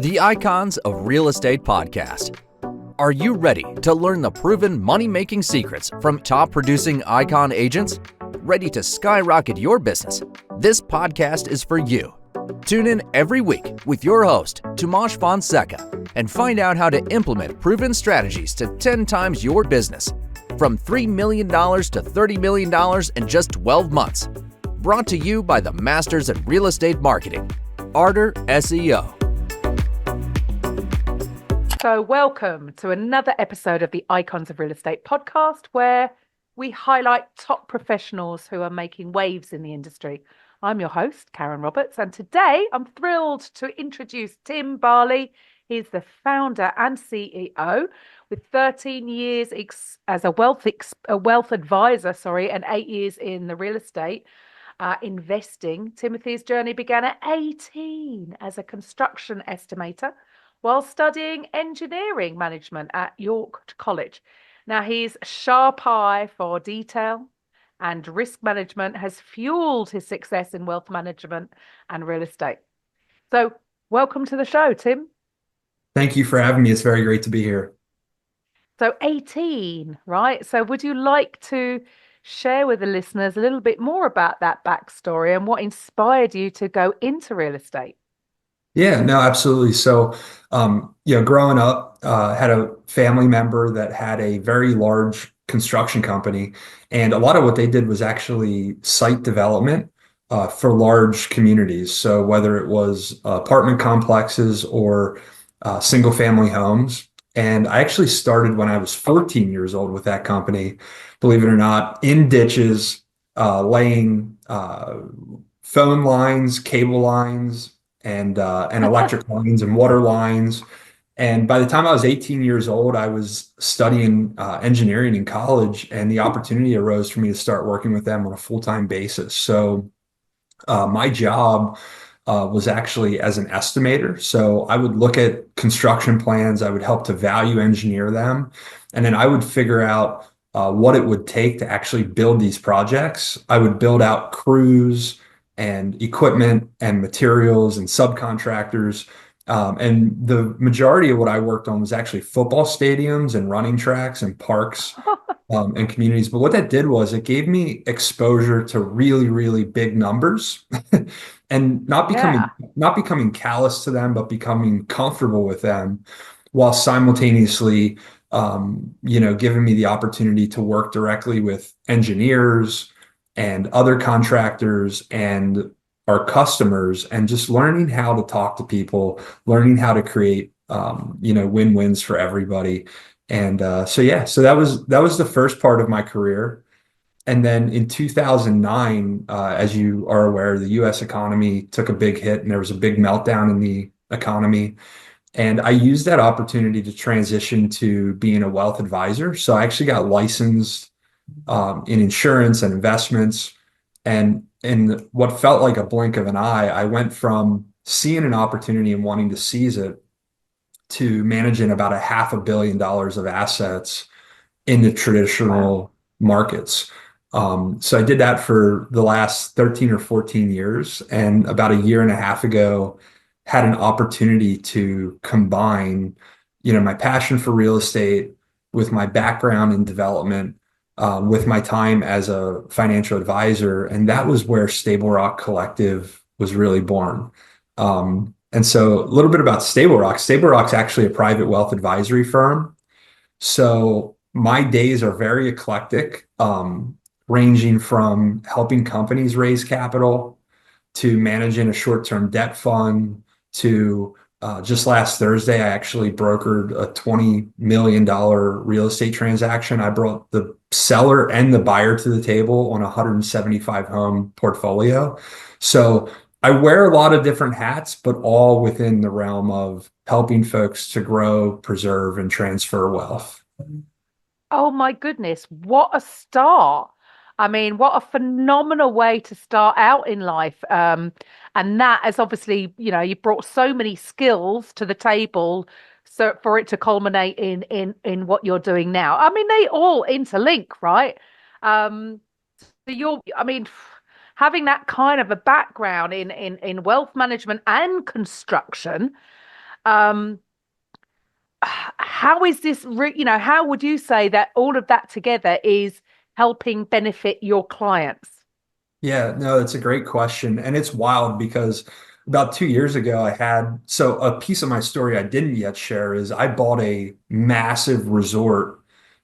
The Icons of Real Estate Podcast. Are you ready to learn the proven money-making secrets from top-producing Icon agents? Ready to skyrocket your business? This podcast is for you. Tune in every week with your host, Tomasz Fonseca, and find out how to implement proven strategies to 10 times your business, from $3 million to $30 million in just 12 months. Brought to you by the Masters in Real Estate Marketing, Arter SEO. So welcome to another episode of the Icons of Real Estate podcast, where we highlight top professionals who are making waves in the industry. I'm your host, Karen Roberts, and today I'm thrilled to introduce Tim Barley. He's the founder and CEO with 13 years as a wealth advisor, and 8 years in the real estate investing. Timothy's journey began at 18 as a construction estimator, while studying engineering management at York College. Now, his sharp eye for detail and risk management has fueled his success in wealth management and real estate. So, welcome to the show, Tim. Thank you for having me. It's very great to be here. So, 18, right? So, would you like to share with the listeners a little bit more about that backstory and what inspired you to go into real estate? Yeah, no, absolutely. So, growing up, had a family member that had a very large construction company, and a lot of what they did was actually site development for large communities. So whether it was apartment complexes or single family homes. And I actually started when I was 14 years old with that company, believe it or not, in ditches, laying phone lines, cable lines, and electric lines and water lines. And by the time I was 18 years old, I was studying engineering in college, and the opportunity arose for me to start working with them on a full-time basis. So my job was actually as an estimator. So I would look at construction plans, I would help to value engineer them, and then I would figure out what it would take to actually build these projects. I would build out crews and equipment and materials and subcontractors. And the majority of what I worked on was actually football stadiums and running tracks and parks and communities. But what that did was it gave me exposure to really, really big numbers and not becoming callous to them, but becoming comfortable with them, while simultaneously giving me the opportunity to work directly with engineers and other contractors and our customers, and just learning how to talk to people, learning how to create, win-wins for everybody. And so that was the first part of my career. And then in 2009, as you are aware, the U.S. economy took a big hit, and there was a big meltdown in the economy. And I used that opportunity to transition to being a wealth advisor. So I actually got licensed in insurance and investments. And in what felt like a blink of an eye, I went from seeing an opportunity and wanting to seize it to managing about $500 million of assets in the traditional markets. So I did that for the last 13 or 14 years. And about a year and a half ago, had an opportunity to combine, my passion for real estate with my background in development, with my time as a financial advisor. And that was where Stable Rock Collective was really born. And so a little bit about Stable Rock. Stable Rock's actually a private wealth advisory firm. So my days are very eclectic, ranging from helping companies raise capital to managing a short-term debt fund to just last Thursday, I actually brokered a $20 million real estate transaction. I brought the seller and the buyer to the table on a 175 home portfolio. So I wear a lot of different hats, but all within the realm of helping folks to grow, preserve, and transfer wealth. Oh my goodness, what a start. I mean, what a phenomenal way to start out in life. And that is obviously, you brought so many skills to the table so for it to culminate in what you're doing now. I mean, they all interlink, right? Having that kind of a background in wealth management and construction, Um, how is this, how would you say that all of that together is helping benefit your clients? Yeah, no, that's a great question. And it's wild because about 2 years ago, so a piece of my story I didn't yet share is I bought a massive resort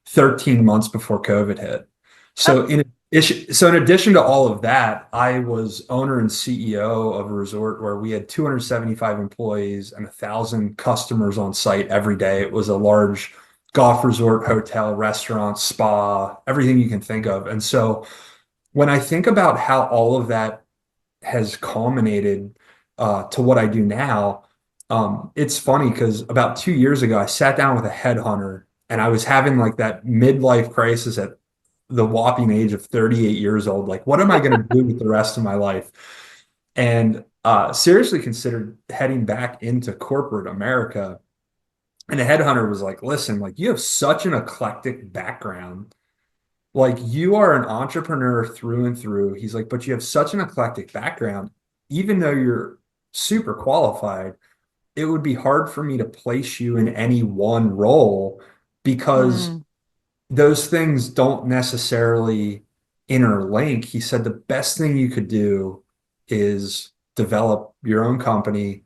13 months before COVID hit. So in addition to all of that, I was owner and CEO of a resort where we had 275 employees and 1,000 customers on site every day. It was a large golf resort, hotel, restaurant, spa, everything you can think of. And so when I think about how all of that has culminated to what I do now, it's funny because about 2 years ago, I sat down with a headhunter and I was having like that midlife crisis at the whopping age of 38 years old. Like, what am I going to do with the rest of my life? And seriously considered heading back into corporate America. And the headhunter was like, listen, like you have such an eclectic background, like you are an entrepreneur through and through. He's like, but you have such an eclectic background. Even though you're super qualified, it would be hard for me to place you in any one role because Mm, those things don't necessarily interlink. He said the best thing you could do is develop your own company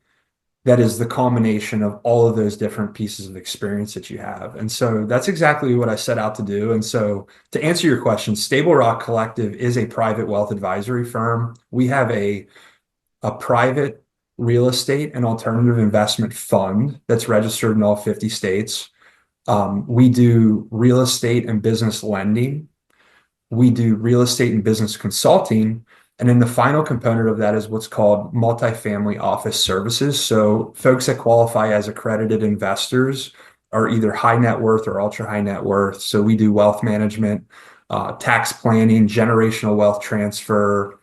that is the culmination of all of those different pieces of experience that you have. And so that's exactly what I set out to do. And so to answer your question, Stable Rock Collective is a private wealth advisory firm. We have a private real estate and alternative investment fund that's registered in all 50 states. We do real estate and business lending. We do real estate and business consulting. And then the final component of that is what's called multifamily office services. So folks that qualify as accredited investors are either high net worth or ultra high net worth. So we do wealth management, tax planning, generational wealth transfer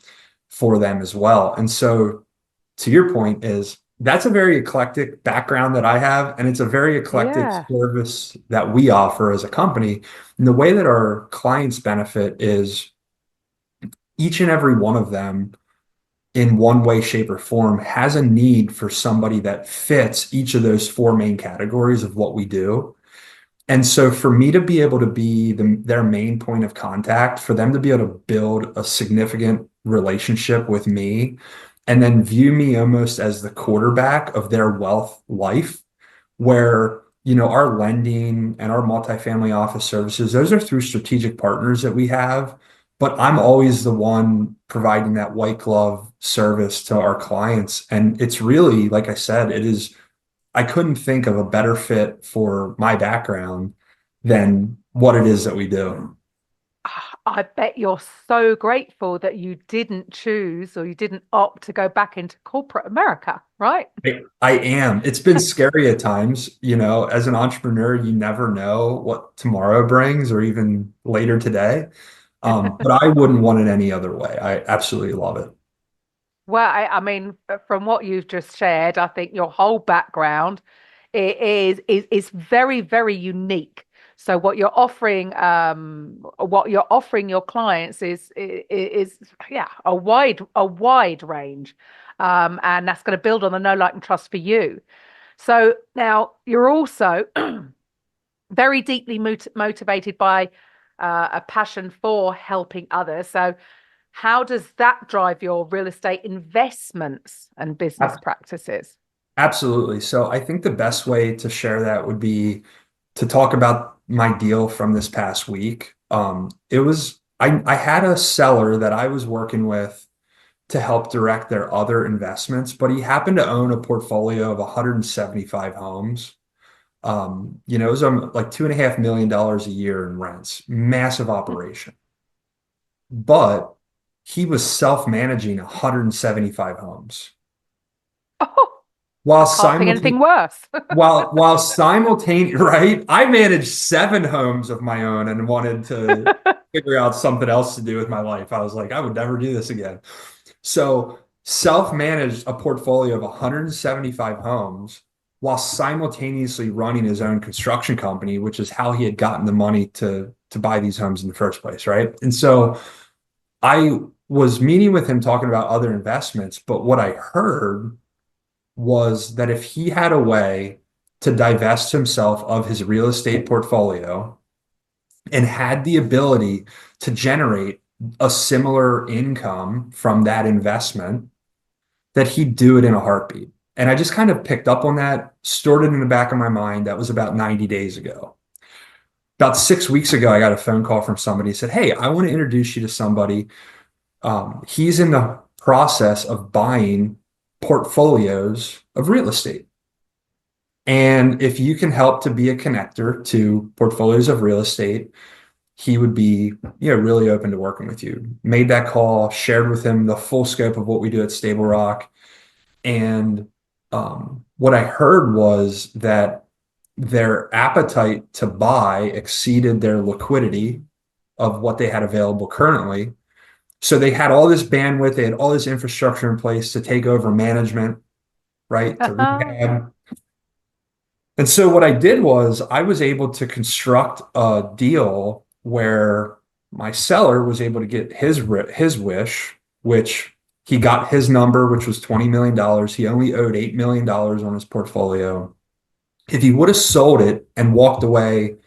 for them as well. And so to your point is that's a very eclectic background that I have, and it's a very eclectic yeah. service that we offer as a company. And the way that our clients benefit is each and every one of them in one way, shape, or form has a need for somebody that fits each of those four main categories of what we do. And so for me to be able to be their main point of contact, for them to be able to build a significant relationship with me, and then view me almost as the quarterback of their wealth life, where, our lending and our multifamily office services, those are through strategic partners that we have. But I'm always the one providing that white glove service to our clients. And it's really, like I said, I couldn't think of a better fit for my background than what it is that we do. I bet you're so grateful that you didn't choose or you didn't opt to go back into corporate America, right? I am. It's been scary at times, as an entrepreneur, you never know what tomorrow brings or even later today. But I wouldn't want it any other way. I absolutely love it. Well, I mean, from what you've just shared, I think your whole background is very, very unique. So what you're offering your clients is yeah, a wide range, and that's going to build on the know, like, and trust for you. So now you're also very deeply motivated by a passion for helping others. So how does that drive your real estate investments and business Ab- practices? Absolutely. So I think the best way to share that would be to talk about my deal from this past week. I had a seller that I was working with to help direct their other investments, but he happened to own a portfolio of 175 homes. It was like $2.5 million a year in rents, massive operation. But he was self-managing 175 homes Oh, while can't think simultaneously anything worse. while simultaneously, right? I managed 7 homes of my own and wanted to figure out something else to do with my life. I was like, I would never do this again. So self-managed a portfolio of 175 homes while simultaneously running his own construction company, which is how he had gotten the money to buy these homes in the first place, right? And so I was meeting with him talking about other investments, but what I heard was that if he had a way to divest himself of his real estate portfolio and had the ability to generate a similar income from that investment, that he'd do it in a heartbeat. And I just kind of picked up on that, stored it in the back of my mind. That was about 90 days ago. About 6 weeks ago, I got a phone call from somebody who said, "Hey, I want to introduce you to somebody. He's in the process of buying portfolios of real estate. And if you can help to be a connector to portfolios of real estate, he would be, really open to working with you." Made that call, shared with him the full scope of what we do at Stable Rock. And what I heard was that their appetite to buy exceeded their liquidity of what they had available currently. So they had all this bandwidth, they had all this infrastructure in place to take over management, right? To rehab. And so what I did was I was able to construct a deal where my seller was able to get his wish, which he got his number, which was $20 million. He only owed $8 million on his portfolio. If he would have sold it and walked away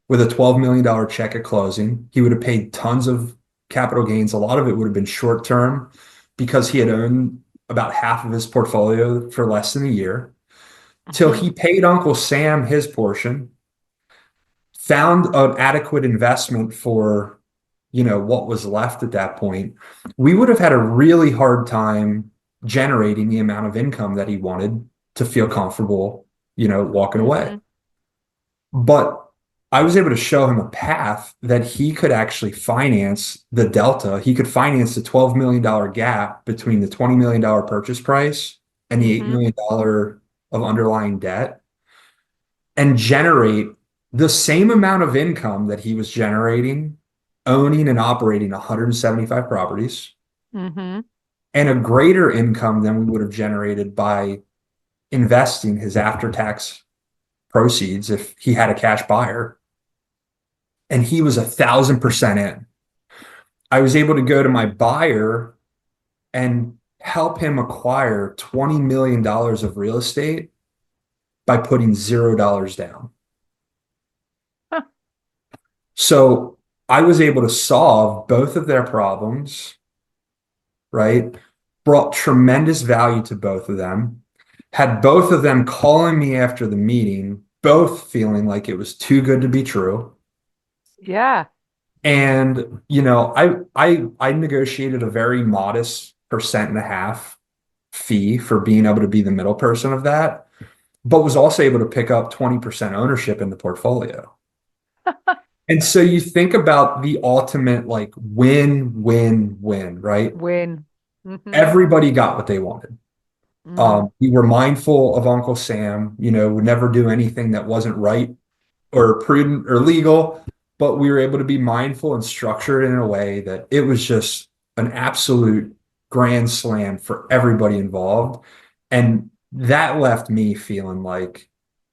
with a $12 million check at closing, he would have paid tons of capital gains. A lot of it would have been short term because he had owned about half of his portfolio for less than a year, till he paid Uncle Sam his portion, found an adequate investment for, what was left at that point. We would have had a really hard time generating the amount of income that he wanted to feel comfortable, walking away. But I was able to show him a path that he could actually finance the delta. He could finance the $12 million gap between the $20 million purchase price and the $8 million of underlying debt, and generate the same amount of income that he was generating owning and operating 175 properties, and a greater income than we would have generated by investing his after-tax proceeds if he had a cash buyer. And he was 1,000% in. I was able to go to my buyer and help him acquire $20 million of real estate by putting $0 down. So I was able to solve both of their problems, right? Brought tremendous value to both of them, had both of them calling me after the meeting, both feeling like it was too good to be true. Yeah. And, I negotiated a very modest 1.5% fee for being able to be the middle person of that, but was also able to pick up 20% ownership in the portfolio. And so you think about the ultimate like win, win, win, right? Win. Everybody got what they wanted. We were mindful of Uncle Sam, would never do anything that wasn't right or prudent or legal, but we were able to be mindful and structure it in a way that it was just an absolute grand slam for everybody involved. And that left me feeling like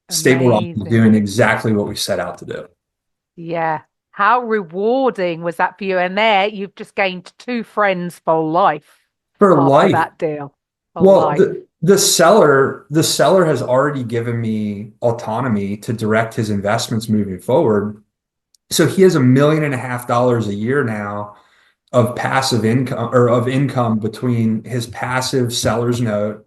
Stable Rock was doing exactly what we set out to do. Yeah. How rewarding was that for you? And there you've just gained 2 friends for life. For life. That deal. Well, the seller has already given me autonomy to direct his investments moving forward. So he has $1.5 million a year now of passive income, or of income, between his passive seller's note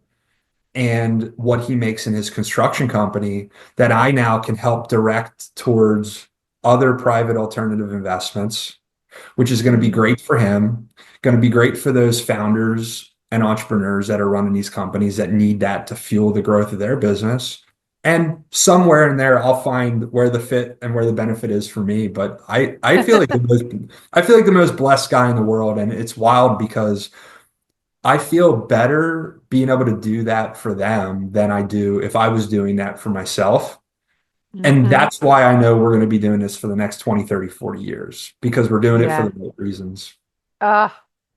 and what he makes in his construction company, that I now can help direct towards other private alternative investments, which is going to be great for him, going to be great for those founders and entrepreneurs that are running these companies that need that to fuel the growth of their business. And somewhere in there, I'll find where the fit and where the benefit is for me. But I feel like the most blessed guy in the world, and it's wild because I feel better being able to do that for them than I do if I was doing that for myself. And that's why I know we're going to be doing this for the next 20, 30, 40 years, because we're doing it for the right reasons.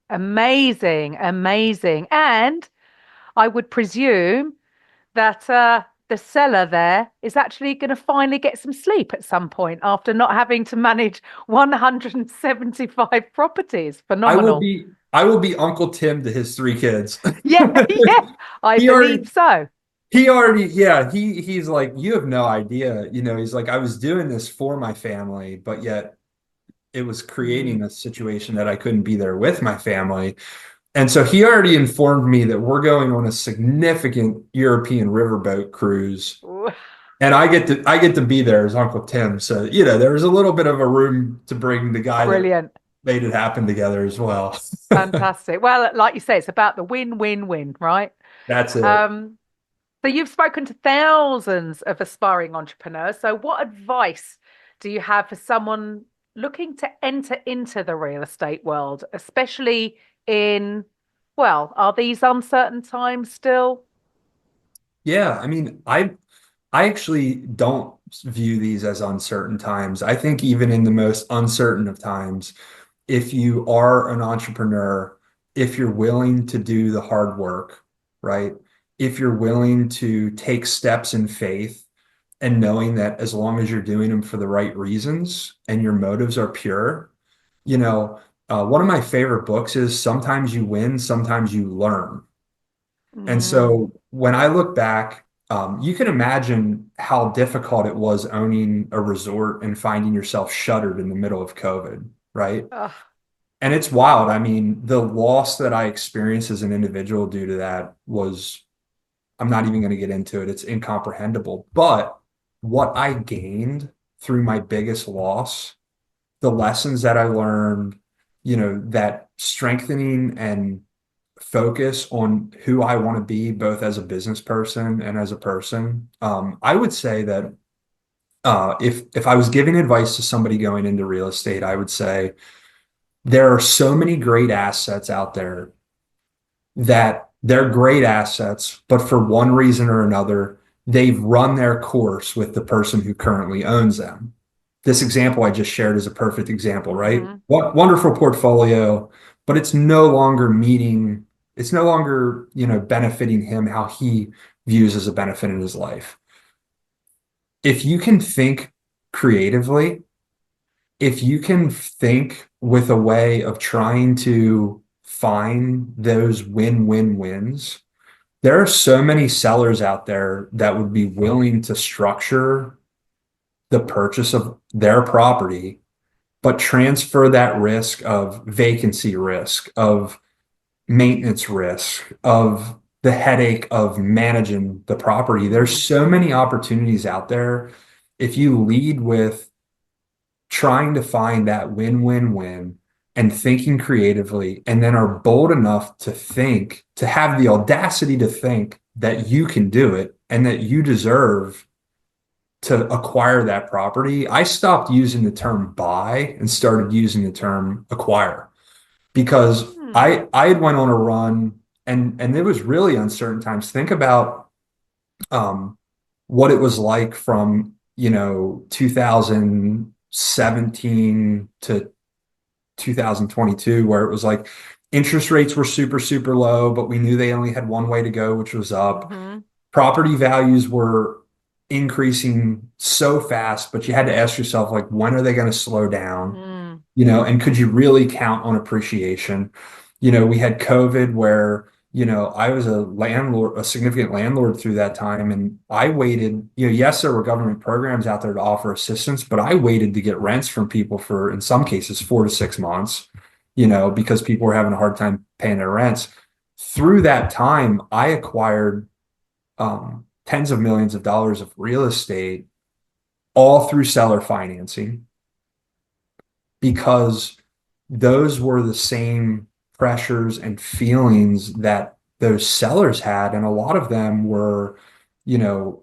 Amazing. And I would presume that the seller there is actually going to finally get some sleep at some point after not having to manage 175 properties. Phenomenal. I will be Uncle Tim to his 3 kids. Yeah, I believe so. he's like, you have no idea. He's like, I was doing this for my family, but yet it was creating Mm. a situation that I couldn't be there with my family. And so he already informed me that we're going on a significant European riverboat cruise. Ooh, And I get to be there as Uncle Tim. So, there was a little bit of a room to bring the guy that brilliant. made it happen together as well. Fantastic. Well, like you say, it's about the win-win-win, right? That's it. Um, so you've spoken to thousands of aspiring entrepreneurs. So what advice do you have for someone looking to enter into the real estate world, especially in, well, are these uncertain times still? Yeah, I mean, I actually don't view these as uncertain times. I think even in the most uncertain of times, if you are an entrepreneur, if you're willing to do the hard work, right? If you're willing to take steps in faith and knowing that as long as you're doing them for the right reasons and your motives are pure, one of my favorite books is Sometimes You Win, Sometimes You Learn. And Mm, so when I look back, you can imagine how difficult it was owning a resort and finding yourself shuttered in the middle of COVID, right? ugh, And it's wild. I mean, the loss that I experienced as an individual due to that was, I'm not even going to get into it. It's incomprehensible. But what I gained through my biggest loss, the lessons that I learned, that strengthening and focus on who I want to be, both as a business person and as a person. I would say that if I was giving advice to somebody going into real estate, I would say there are so many great assets out there that they're great assets, but for one reason or another, they've run their course with the person who currently owns them. This example I just shared is a perfect example, right? mhm, What wonderful portfolio, but it's no longer, benefiting him how he views as a benefit in his life. If you can think creatively, if you can think with a way of trying to find those win-win-wins, there are so many sellers out there that would be willing to structure the purchase of their property, but transfer that risk of vacancy risk, of maintenance risk, of the headache of managing the property. There's mm, so many opportunities out there. If you lead with trying to find that win-win-win and thinking creatively, and then are bold enough to have the audacity to think that you can do it and that you deserve to acquire that property. I stopped using the term buy and started using the term acquire because mm, I had went on a run and it was really uncertain times. Think about um, what it was like from 2017 to 2022, where it was like interest rates were super, super low, but we knew they only had one way to go, which was up. mhm, Property values were increasing so fast, but you had to ask yourself, like, when are they going to slow down? mm, And could you really count on appreciation? We had COVID where, I was a landlord, a significant landlord through that time. And I waited, yes, there were government programs out there to offer assistance, but I waited to get rents from people for, in some cases, 4 to 6 months, because people were having a hard time paying their rents. Through that time, I acquired tens of millions of dollars of real estate all through seller financing because those were the same pressures and feelings that those sellers had. And a lot of them were,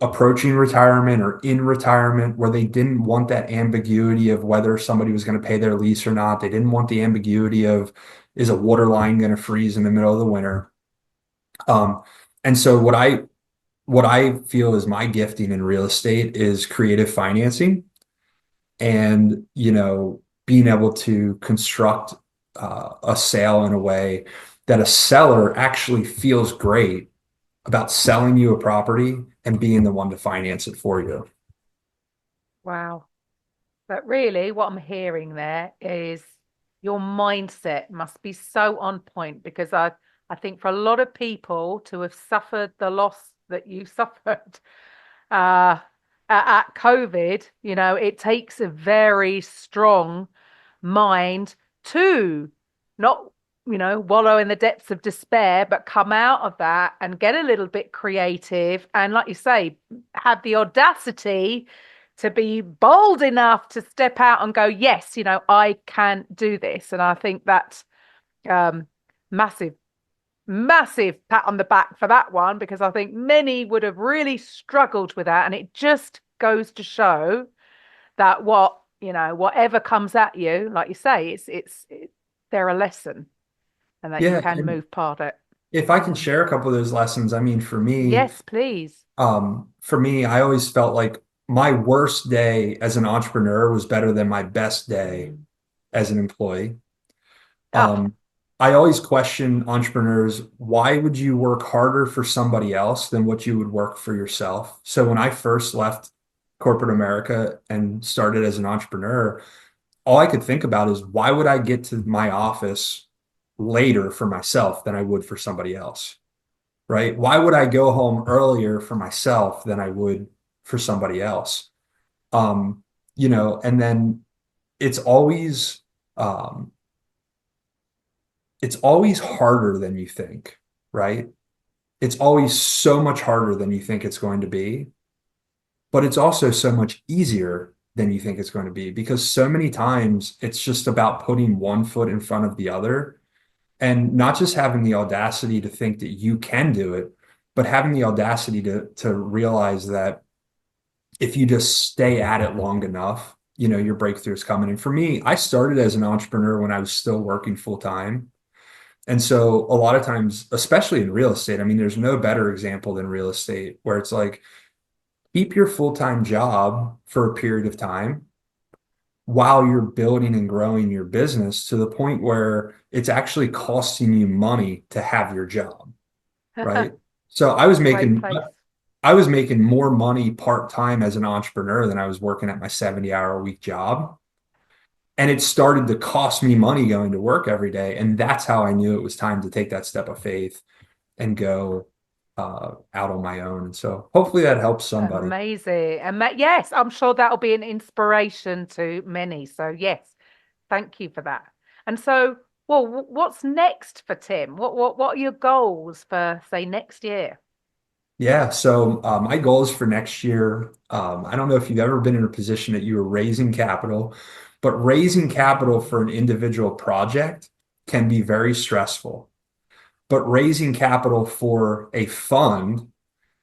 approaching retirement or in retirement where they didn't want that ambiguity of whether somebody was going to pay their lease or not. They didn't want the ambiguity of, is a water line going to freeze in the middle of the winter? Um, and so what I feel is my gifting in real estate is creative financing and being able to construct a sale in a way that a seller actually feels great about selling you a property and being the one to finance it for you. wow. But really, what I'm hearing there is your mindset must be so on point because I think for a lot of people to have suffered the loss that you suffered uh, at COVID, it takes a very strong mind to not, wallow in the depths of despair, but come out of that and get a little bit creative. And like you say, have the audacity to be bold enough to step out and go, yes, I can do this. And I think that's massive, massive pat on the back for that one, because I think many would have really struggled with that. And it just goes to show that whatever comes at you, like you say, they're a lesson and that you Yeah. can And move past it. if I can share a couple of those lessons, I mean, Yes, please. for me, I always felt like my worst day as an entrepreneur was better than my best day as an employee. Ah, Um, I always question entrepreneurs, why would you work harder for somebody else than what you would work for yourself? So when I first left corporate America and started as an entrepreneur, all I could think about is why would I get to my office later for myself than I would for somebody else? Right? Why would I go home earlier for myself than I would for somebody else? Um, and then it's always um, it's always harder than you think, right? It's always so much harder than you think it's going to be, but it's also so much easier than you think it's going to be because so many times it's just about putting one foot in front of the other and not just having the audacity to think that you can do it, but having the audacity to realize that if you just stay at it long enough, your breakthrough is coming. And for me, I started as an entrepreneur when I was still working full time. And so a lot of times, especially in real estate, I mean, there's no better example than real estate where it's like, keep your full-time job for a period of time while you're building and growing your business to the point where it's actually costing you money to have your job, right? So great place. I was making more money part-time as an entrepreneur than I was working at my 70-hour a week job. And it started to cost me money going to work every day. And that's how I knew it was time to take that step of faith and go out on my own. And so hopefully that helps somebody. Amazing. And yes, I'm sure that'll be an inspiration to many. So, yes, thank you for that. And so, well, what's next for Tim? What are your goals for, say, next year? Yeah. So my goals for next year, I don't know if you've ever been in a position that you were raising capital, but raising capital for an individual project can be very stressful. But raising capital for a fund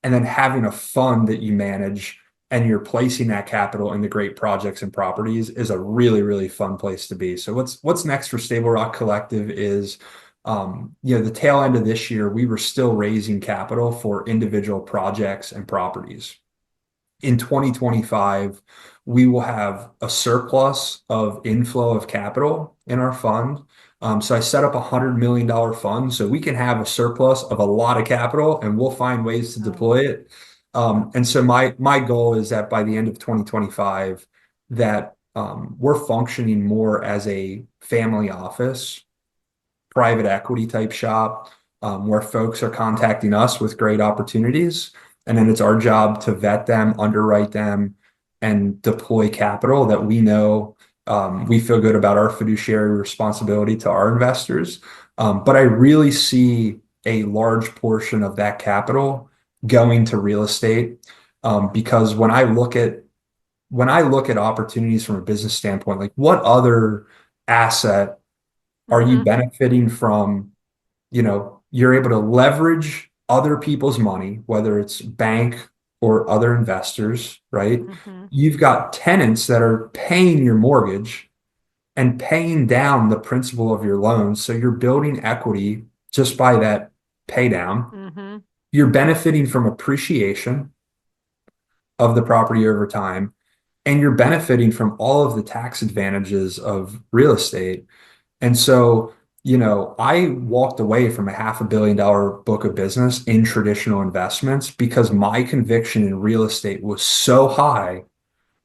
and then having a fund that you manage and you're placing that capital into great projects and properties is a really, really fun place to be. So what's next for Stable Rock Collective is the tail end of this year, we were still raising capital for individual projects and properties. In 2025, we will have a surplus of inflow of capital in our fund. So I set up a $100 million fund so we can have a surplus of a lot of capital and we'll find ways to Oh, deploy it. And so my goal is that by the end of 2025, that we're functioning more as a family office, private equity type shop, where folks are contacting us with great opportunities. And then it's our job to vet them, underwrite them, and deploy capital that we know we feel good about our fiduciary responsibility to our investors. But I really see a large portion of that capital going to real estate because when I look at opportunities from a business standpoint, like what other asset are you mm-hmm, benefiting from? You're able to leverage other people's money, whether it's bank or other investors, right? mm-hmm, You've got tenants that are paying your mortgage and paying down the principal of your loan. So you're building equity just by that pay down. mm-hmm, You're benefiting from appreciation of the property over time, and you're benefiting from all of the tax advantages of real estate. And so, I walked away from a $500 million book of business in traditional investments because my conviction in real estate was so high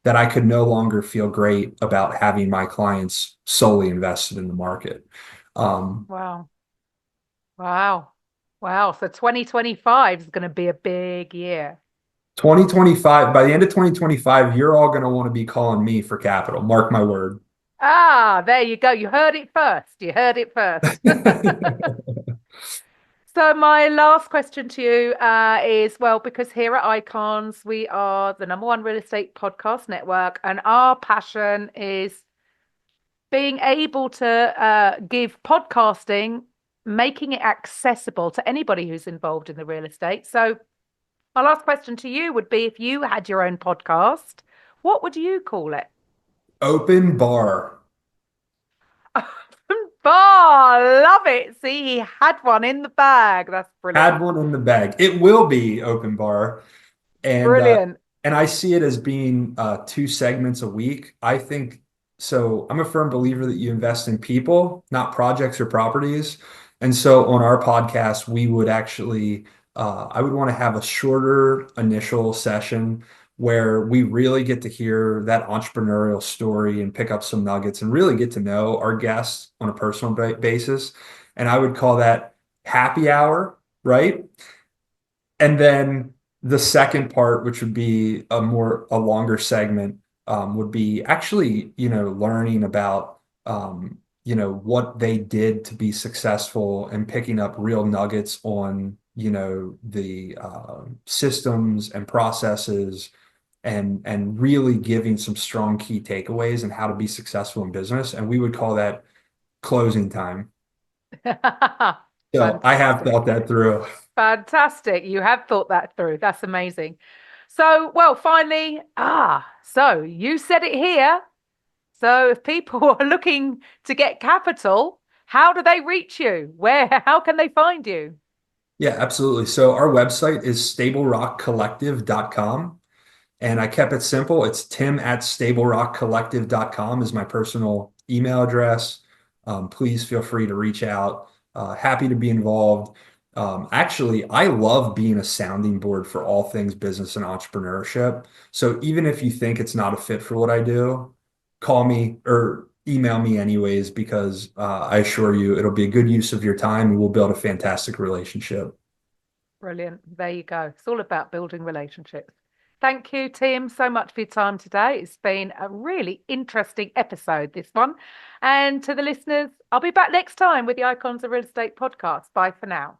that I could no longer feel great about having my clients solely invested in the market. Um, wow. Wow. Wow. So 2025 is going to be a big year. 2025, by the end of 2025, you're all going to want to be calling me for capital. Mark my word. Ah, there you go. You heard it first. You heard it first. So my last question to you is, well, because here at Icons, we are the number one real estate podcast network, and our passion is being able to give podcasting, making it accessible to anybody who's involved in the real estate. So my last question to you would be, if you had your own podcast, what would you call it? Open bar. Oh, love it. See, he had one in the bag. That's Had brilliant. one in the bag. It will be open bar. And Brilliant. I see it as being 2 segments a week. I think so. I'm a firm believer that you invest in people, not projects or properties. And so on our podcast, we would actually, I would want to have a shorter initial session where we really get to hear that entrepreneurial story and pick up some nuggets and really get to know our guests on a personal basis. And I would call that happy hour, right? And then the second part, which would be a longer segment, would be actually, learning about, what they did to be successful and picking up real nuggets on, the systems and processes and really giving some strong key takeaways and how to be successful in business. And we would call that closing time. So I have Fantastic. thought that through. Fantastic. You have thought that through. That's amazing. So, well, finally, so you said it here. So if people are looking to get capital, how do they reach you? How can they find you? Yeah, absolutely. So our website is stablerockcollective.com. And I kept it simple. It's tim@stablerockcollective.com is my personal email address. Please feel free to reach out. Happy to be involved. Actually, I love being a sounding board for all things business and entrepreneurship. So even if you think it's not a fit for what I do, call me or email me anyways, because I assure you it'll be a good use of your time and we'll build a fantastic relationship. Brilliant. There you go. It's all about building relationships. Thank you, Tim, so much for your time today. It's been a really interesting episode, this one. And to the listeners, I'll be back next time with the Icons of Real Estate podcast. Bye for now.